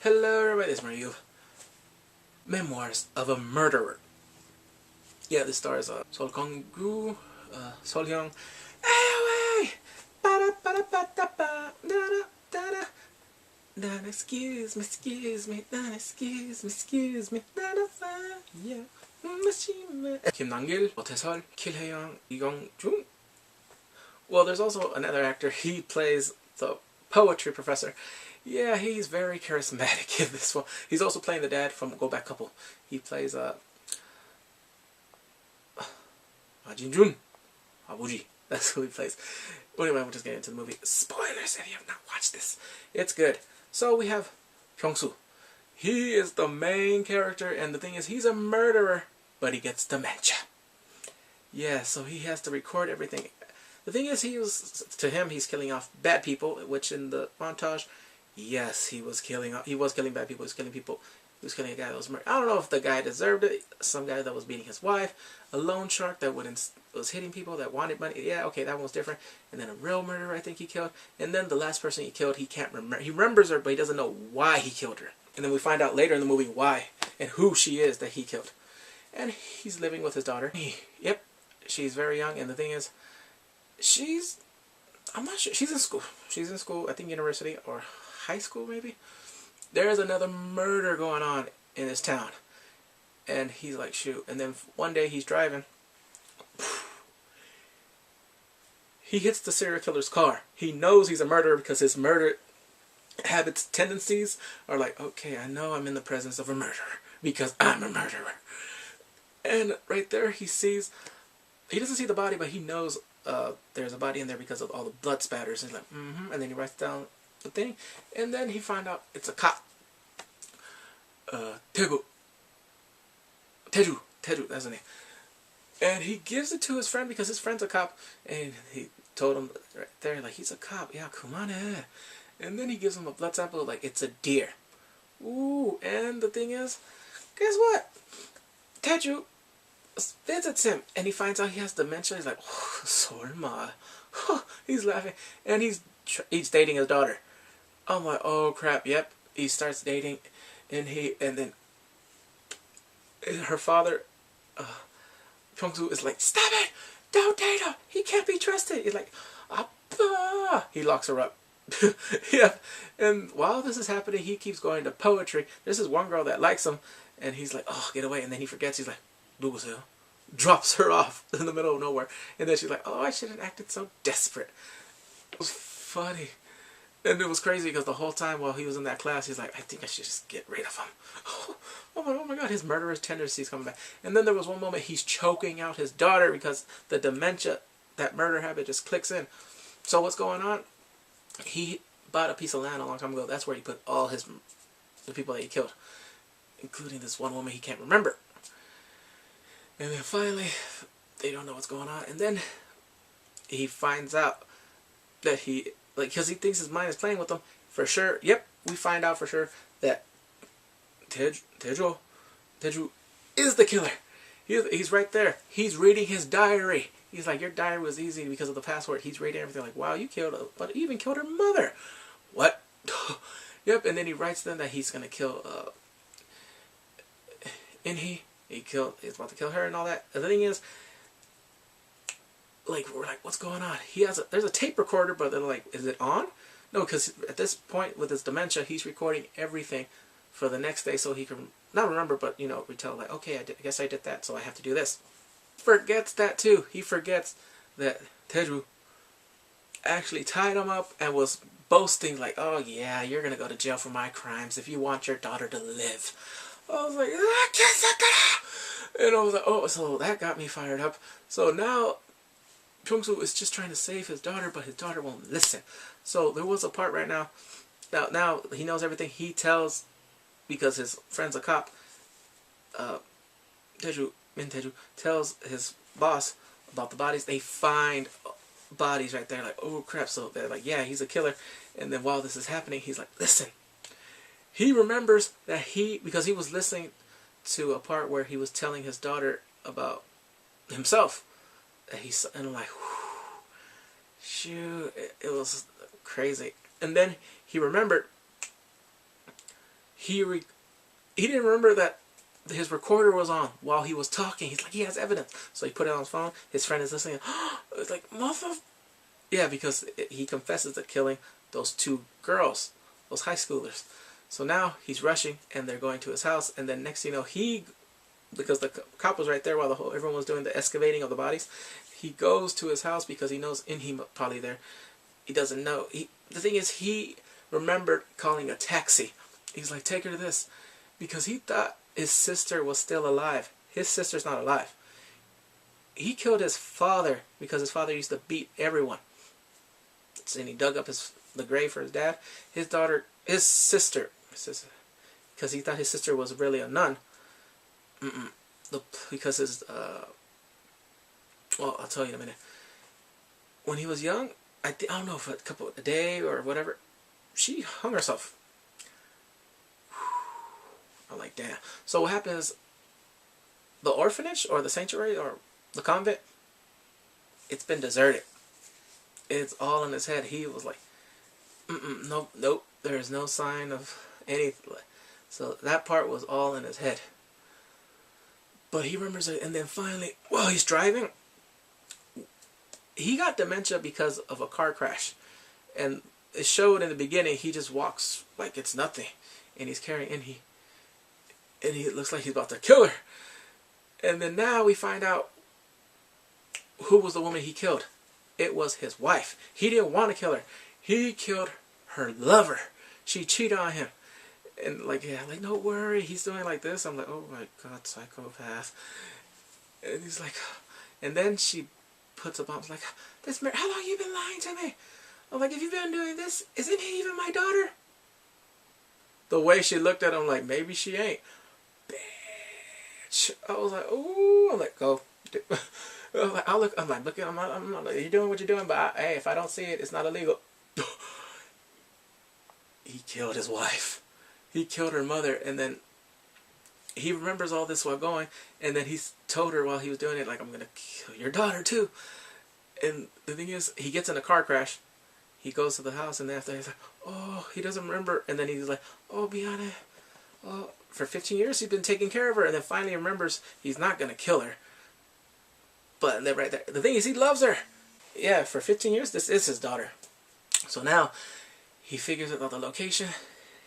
Hello everybody, this is Mario. Memoirs of a Murderer. Yeah, this stars Seol Kyung-Gu, Seol Hyun. Excuse me, yeah. Kim Nam-Gil, Seol Hyun, Byung-Joon. Well, there's also another actor. He plays the poetry professor. Yeah, he's very charismatic in this one. He's also playing the dad from Go Back Couple. He plays Byung-Joon. Abuji. That's who he plays. But anyway, we'll just get into the movie. Spoilers if you have not watched this. It's good. So we have Kyung-Soo. He is the main character, and the thing is, he's a murderer, but he gets dementia. Yeah, so he has to record everything. The thing is, to him, he's killing off bad people, which in the montage, yes, he was killing bad people. He was killing people. He was killing a guy that was murdered. I don't know if the guy deserved it. Some guy that was beating his wife. A loan shark that was hitting people that wanted money. Yeah, okay, that one was different. And then a real murderer, I think he killed. And then the last person he killed, he can't remember. He remembers her, but he doesn't know why he killed her. And then we find out later in the movie why and who she is that he killed. And he's living with his daughter. Yep, she's very young. And the thing is, I'm not sure. She's in school. She's in school, I think university or high school maybe. There's another murder going on in this town. And he's like, shoot. And then one day he's driving. He hits the serial killer's car. He knows he's a murderer because his murder habits, tendencies are like, okay, I know I'm in the presence of a murderer because I'm a murderer. And right there he doesn't see the body, but he knows there's a body in there because of all the blood spatters. And he's like, and then he writes down the thing, and then he finds out it's a cop. Teju, that's the name. And he gives it to his friend because his friend's a cop, and he told him right there, like, he's a cop. Yeah, come on in. And then he gives him a blood sample, like it's a deer. Ooh, and the thing is, guess what? Teju visits him, and he finds out he has dementia. He's like, oh, so am I. He's laughing, and he's dating his daughter. I'm like, oh crap, yep. He starts dating, and then her father, Kyung-Soo, is like, stop it, don't date him, he can't be trusted. He's like, Appa. He locks her up. Yeah, and while this is happening, he keeps going to poetry. There's this one girl that likes him, and he's like, oh, get away. And then he forgets. He's like, 누구세요? Drops her off in the middle of nowhere. And then she's like, oh, I shouldn't have acted so desperate. It was funny. And it was crazy because the whole time while he was in that class, he's like, I think I should just get rid of him. Oh my god, his murderous tendencies coming back. And then there was one moment he's choking out his daughter because the dementia, that murder habit just clicks in. So what's going on? He bought a piece of land a long time ago. That's where he put all the people that he killed, including this one woman he can't remember. And then finally, they don't know what's going on. And then he finds out that because he thinks his mind is playing with him. For sure, yep, we find out for sure that Teju is the killer. He's right there. He's reading his diary. He's like, your diary was easy because of the password. He's reading everything like, wow, you killed her, but you even killed her mother. What? Yep, and then he writes them that he's going to kill he's about to kill her and all that. And the thing is, like, we're like, what's going on? There's a tape recorder, but they're like, is it on? No, because at this point with his dementia, he's recording everything for the next day so he can not remember, but retell, like, okay, I guess I did that, so I have to do this. Forgets that too. He forgets that Teju actually tied him up and was boasting like, oh yeah, you're gonna go to jail for my crimes if you want your daughter to live. I was like, and I was like, oh, so that got me fired up. So now Kyung-Soo is just trying to save his daughter, but his daughter won't listen. So there was a part right now he knows everything. He tells, because his friend's a cop, Teju tells his boss about the bodies. They find bodies right there, like, oh crap. So they're like, yeah, he's a killer. And then while this is happening, he's like, listen. He remembers that because he was listening to a part where he was telling his daughter about himself. And I'm like, whew, shoot, it was crazy. And then he remembered he didn't remember that his recorder was on while he was talking. He's like, he has evidence. So he put it on his phone. His friend is listening. It's like, mother. Yeah, because he confesses to killing those 2 girls, those high schoolers. So now he's rushing, and they're going to his house. And then next thing you know, because the cop was right there while everyone was doing the excavating of the bodies, he goes to his house because he knows, and he probably there. He doesn't know. The thing is, he remembered calling a taxi. He's like, take her to this, because he thought his sister was still alive. His sister's not alive. He killed his father because his father used to beat everyone. And he dug up the grave for his dad. His sister, because he thought his sister was really a nun. Because well, I'll tell you in a minute. When he was young, I don't know if a day or whatever, she hung herself. I'm like, damn. So what happens? The orphanage or the sanctuary or the convent, it's been deserted. It's all in his head. He was like, nope. There is no sign of anything. So that part was all in his head. But he remembers it, and then finally, while he's driving, he got dementia because of a car crash. And it showed in the beginning, he just walks like it's nothing. And he's carrying, and he looks like he's about to kill her. And then now we find out who was the woman he killed. It was his wife. He didn't want to kill her. He killed her lover. She cheated on him. And like, yeah, like, no worry, he's doing like this. I'm like, oh my God, psychopath. And he's like, and then she puts a bomb. Like, how long you been lying to me? I'm like, if you've been doing this, isn't he even my daughter? The way she looked at him, like, maybe she ain't. Bitch. I was like, ooh. I'm like, go. I'm like, look, I'm not, you're doing what you're doing, but hey, if I don't see it, it's not illegal. He killed his wife. He killed her mother, and then he remembers all this while going, and then he's told her while he was doing it, like, I'm gonna kill your daughter too. And the thing is, he gets in a car crash. He goes to the house, and then after he's like, oh, he doesn't remember, and then he's like, oh, Bianca, oh, for 15 years he's been taking care of her, and then finally remembers he's not gonna kill her. But then right there, the thing is, he loves her. Yeah, for 15 years, this is his daughter. So now he figures out the location.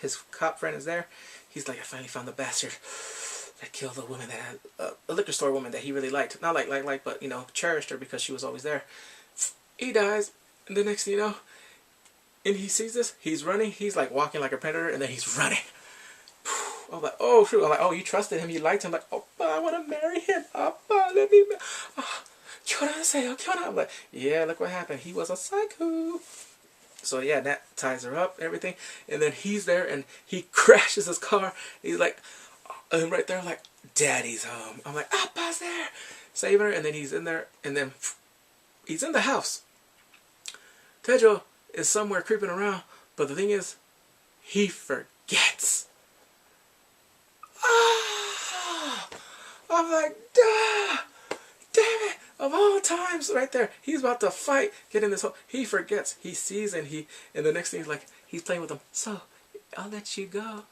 His cop friend is there. He's like, I finally found the bastard that killed the woman that had a liquor store woman that he really liked. Not like, but, you know, cherished her because she was always there. He dies, and the next thing you know, and he sees this, he's running. He's like walking like a predator, and then he's running. I'm like, oh shoot! I'm like, oh, you trusted him, you liked him. Like, oh, I want to marry him. Let me. I'm like, yeah, look what happened. He was a psycho. So yeah, that ties her up, everything, and then he's there, and he crashes his car. He's like, and right there, I'm like, Daddy's home. I'm like, Pa's there, saving her, and then he's in there, and then he's in the house. Tejo is somewhere creeping around, but the thing is, he forgets. I'm like, damn it, of all times, right there, he's about to fight, get in this hole, he forgets, he sees, and the next thing is like, he's playing with him, so, I'll let you go,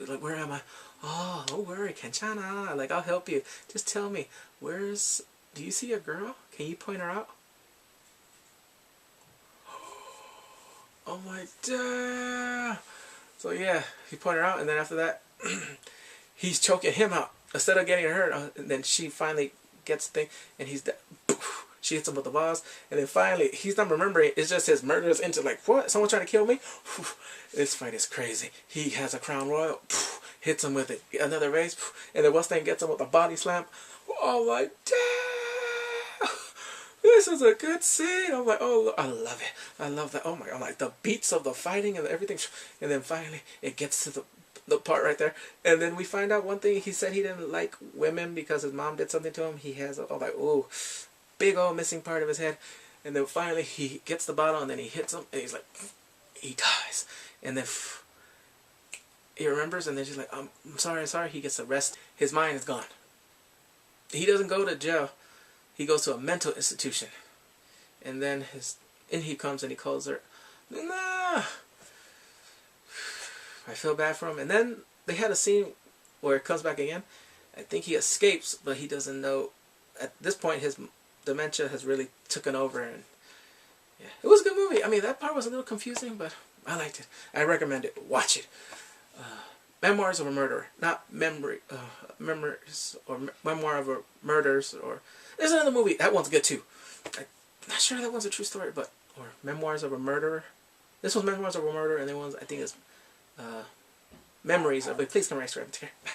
like, where am I, oh, don't worry, 괜찮아, like, I'll help you, just tell me, do you see a girl, can you point her out? Oh my God. So yeah, he pointed her out, and then after that, he's choking him out instead of getting her. And then she finally gets the thing, and he's dead. She hits him with the vase, and then finally, he's not remembering. It's just his murderous into like, what? Someone trying to kill me? This fight is crazy. He has a crown royal, hits him with it. Another race, and then Weston gets him with a body slam. Oh my damn! This is a good scene. I'm like, oh, I love it. I love that. Oh my God, like the beats of the fighting and everything. And then finally, it gets to the part right there. And then we find out one thing. He said he didn't like women because his mom did something to him. He has like, oh, big old missing part of his head. And then finally, he gets the bottle and then he hits him. And he's like, he dies. And then he remembers. And then she's like, I'm sorry. He gets arrested. His mind is gone. He doesn't go to jail. He goes to a mental institution, and then he comes and he calls her, nah. I feel bad for him. And then they had a scene where it comes back again. I think he escapes, but he doesn't know. At this point, his dementia has really taken over, and yeah, it was a good movie. I mean, that part was a little confusing, but I liked it. I recommend it. Watch it. Memoirs of a Murderer, not Memoirs or Memoir of a Murders. Or there's another movie. That one's good too. I'm not sure that one's a true story, but or Memoirs of a Murderer. This one's Memoirs of a Murderer, and the one's I think is Memories of a Police Commander. Take care. Bye.